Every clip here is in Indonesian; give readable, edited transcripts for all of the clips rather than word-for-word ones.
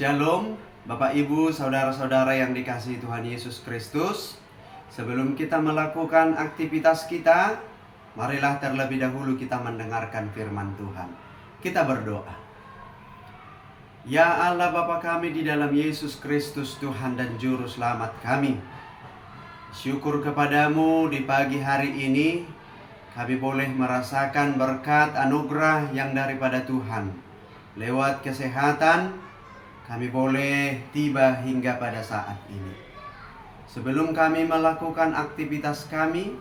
Shalom, Bapak Ibu, saudara-saudara yang dikasihi Tuhan Yesus Kristus. Sebelum kita melakukan aktivitas kita, marilah terlebih dahulu kita mendengarkan firman Tuhan. Kita berdoa. Ya Allah Bapa kami di dalam Yesus Kristus, Tuhan dan Juru Selamat kami, syukur kepadamu di pagi hari ini kami boleh merasakan berkat anugerah yang daripada Tuhan. Lewat kesehatan kami boleh tiba hingga pada saat ini. Sebelum kami melakukan aktivitas kami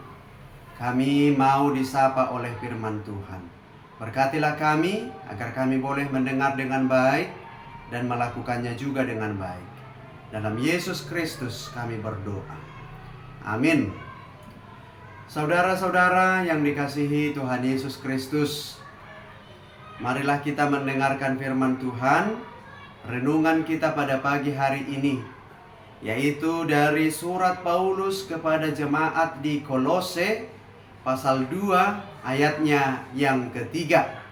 mau disapa oleh firman Tuhan. Berkatilah kami agar kami boleh mendengar dengan baik dan melakukannya juga dengan baik. Dalam Yesus Kristus kami berdoa. Amin. Saudara-saudara yang dikasihi Tuhan Yesus Kristus, marilah kita mendengarkan firman Tuhan. Renungan kita pada pagi hari ini yaitu dari surat Paulus kepada jemaat di Kolose pasal 2 ayatnya yang ketiga.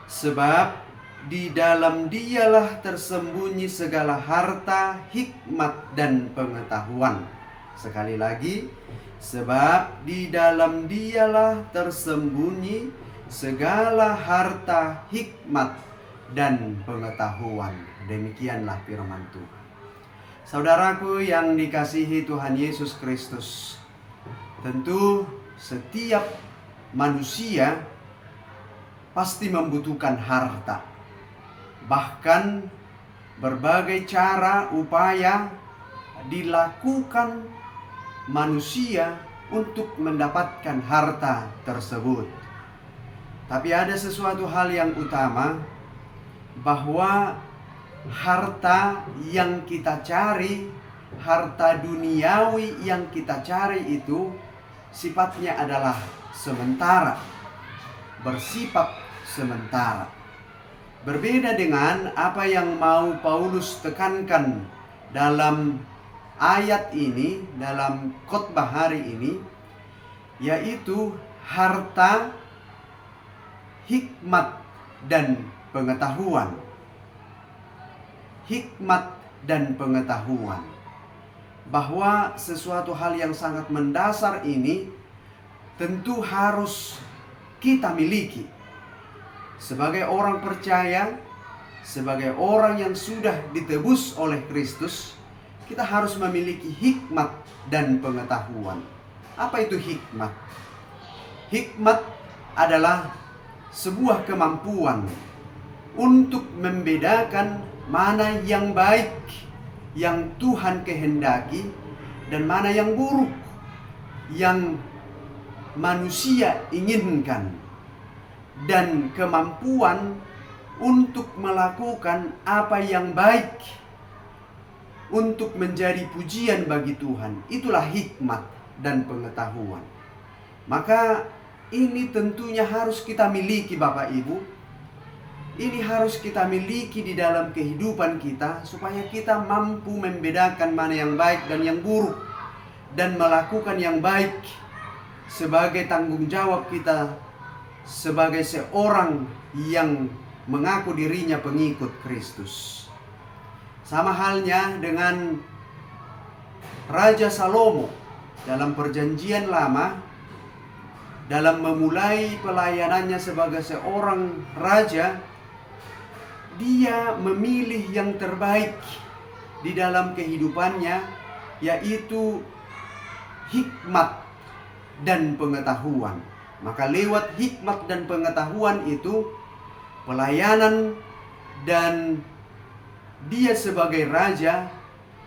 Sebab di dalam dialah tersembunyi segala harta, hikmat dan pengetahuan. Sekali lagi, sebab di dalam dialah tersembunyi segala harta, hikmat dan pengetahuan. Demikianlah firman Tuhan. Saudaraku yang dikasihi Tuhan Yesus Kristus, tentu setiap manusia pasti membutuhkan harta. Bahkan berbagai cara upaya dilakukan manusia untuk mendapatkan harta tersebut. Tapi ada sesuatu hal yang utama, bahwa harta yang kita cari, harta duniawi yang kita cari itu sifatnya adalah sementara, bersifat sementara. Berbeda dengan apa yang mau Paulus tekankan dalam ayat ini, dalam khotbah hari ini, yaitu harta, hikmat dan pengetahuan. Hikmat dan pengetahuan. Bahwa sesuatu hal yang sangat mendasar ini tentu harus kita miliki. Sebagai orang percaya, sebagai orang yang sudah ditebus oleh Kristus, kita harus memiliki hikmat dan pengetahuan. Apa itu hikmat? Hikmat adalah sebuah kemampuan untuk membedakan mana yang baik yang Tuhan kehendaki dan mana yang buruk yang manusia inginkan, dan kemampuan untuk melakukan apa yang baik untuk menjadi pujian bagi Tuhan. Itulah hikmat dan pengetahuan. Maka ini tentunya harus kita miliki, Bapak Ibu. Ini harus kita miliki di dalam kehidupan kita supaya kita mampu membedakan mana yang baik dan yang buruk, dan melakukan yang baik sebagai tanggung jawab kita sebagai seorang yang mengaku dirinya pengikut Kristus. Sama halnya dengan Raja Salomo dalam Perjanjian Lama, dalam memulai pelayanannya sebagai seorang raja, dia memilih yang terbaik di dalam kehidupannya, yaitu hikmat dan pengetahuan. Maka lewat hikmat dan pengetahuan itu, pelayanan dan dia sebagai raja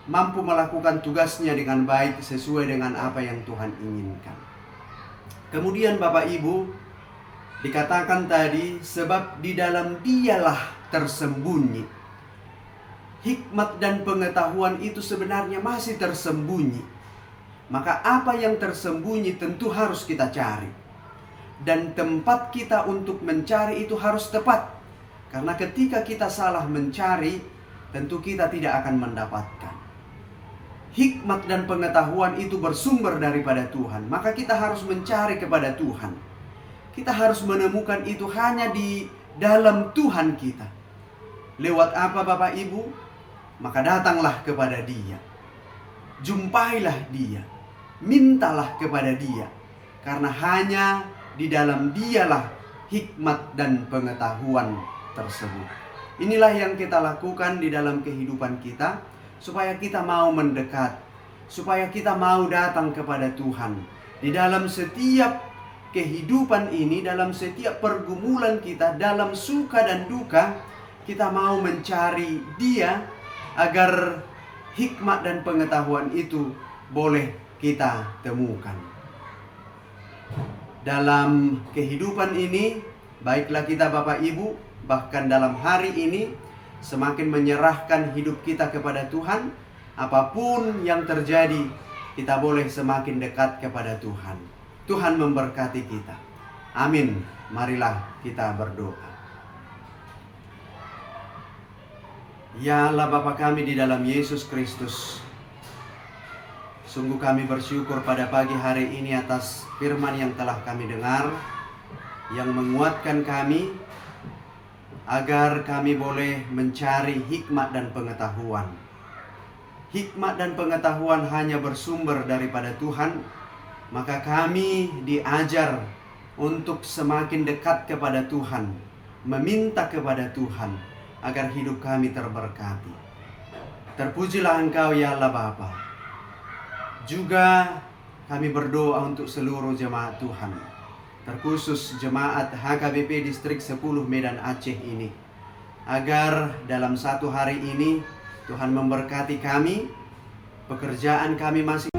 mampu melakukan tugasnya dengan baik sesuai dengan apa yang Tuhan inginkan. Kemudian Bapak Ibu, dikatakan tadi, sebab di dalam dialah tersembunyi. Hikmat dan pengetahuan itu sebenarnya masih tersembunyi. Maka apa yang tersembunyi tentu harus kita cari. Dan tempat kita untuk mencari itu harus tepat. Karena ketika kita salah mencari, tentu kita tidak akan mendapatkan. Hikmat dan pengetahuan itu bersumber daripada Tuhan. Maka kita harus mencari kepada Tuhan. Kita harus menemukan itu hanya di dalam Tuhan kita. Lewat apa Bapak Ibu? Maka datanglah kepada Dia. Jumpailah Dia. Mintalah kepada Dia. Karena hanya di dalam Dialah hikmat dan pengetahuan tersebut. Inilah yang kita lakukan di dalam kehidupan kita, supaya kita mau mendekat, supaya kita mau datang kepada Tuhan. Di dalam setiap kehidupan ini, dalam setiap pergumulan kita, dalam suka dan duka, kita mau mencari Dia agar hikmat dan pengetahuan itu boleh kita temukan. Dalam kehidupan ini, baiklah kita Bapak Ibu, bahkan dalam hari ini, semakin menyerahkan hidup kita kepada Tuhan. Apapun yang terjadi, kita boleh semakin dekat kepada Tuhan. Tuhan memberkati kita. Amin. Marilah kita berdoa. Ya Allah Bapa kami di dalam Yesus Kristus, sungguh kami bersyukur pada pagi hari ini atas firman yang telah kami dengar, yang menguatkan kami agar kami boleh mencari hikmat dan pengetahuan. Hikmat dan pengetahuan hanya bersumber daripada Tuhan, maka kami diajar untuk semakin dekat kepada Tuhan, meminta kepada Tuhan agar hidup kami terberkati. Terpujilah Engkau ya Allah Bapa. Juga kami berdoa untuk seluruh jemaat Tuhan, terkhusus jemaat HKBP Distrik 10 Medan Aceh ini, agar dalam satu hari ini Tuhan memberkati kami, pekerjaan kami masing